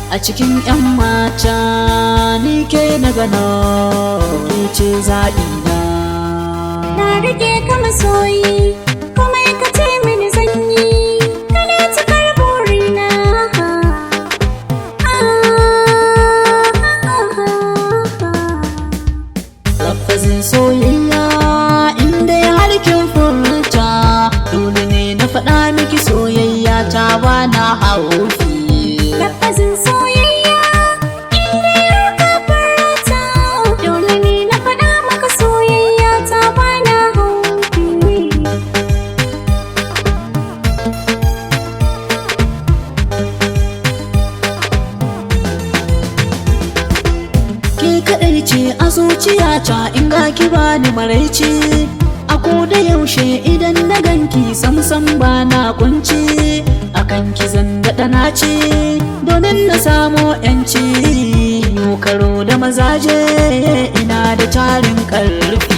A cikin 'yan mata ni ke na gano, ke ce zaɓina. Na rike ka masoyi, kuma ka ce mini zanyi, kana cikar burina. Lafazin soyayya inda ya harkin furta, dole ne na faɗa miki soyayya ta bana haufi. Lafazin soyayya inda ya ka furta, dole ne na faɗa maka soyayya ta bana haufi. Ke kaɗai ce a zuciyata in ga ki bani maraici, a koda yaushe idan na ganki samsam ba na kunci, akan ki zan daɗa naci domin na samo yanci. Yau karo da mazaje ina da tarin ƙarfi.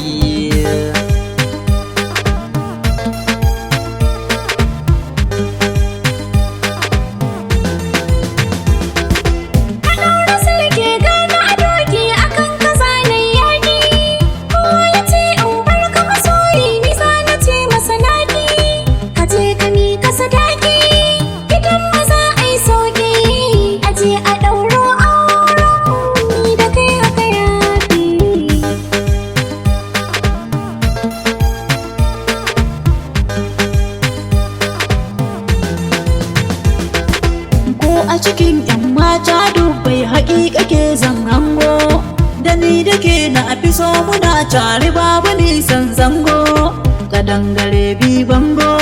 A cikin 'yan mata dubbai haƙiƙa ke zan hango, da ni da ke na fi so muna tare babu nisan zango. Kadangare bi bango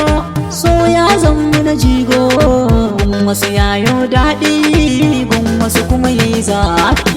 so ya zama na jigo, gun wasu yayo daɗi gun wasu kuma yayi zafi.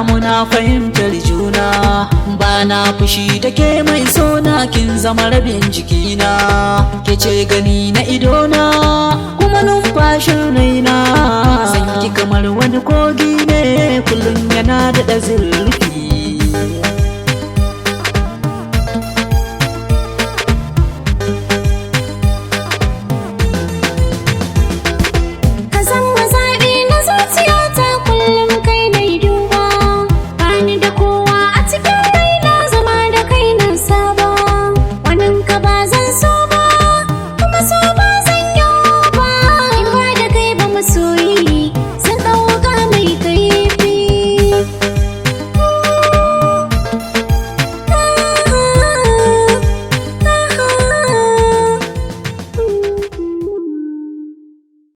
Muna fahimtar juna, ba na fushi da ke mai sona, kin zama rabin jikina. Ke ce gani na idona kuma numfashin raina, san ki kamar wani kogi ne kullum yana da zurfi.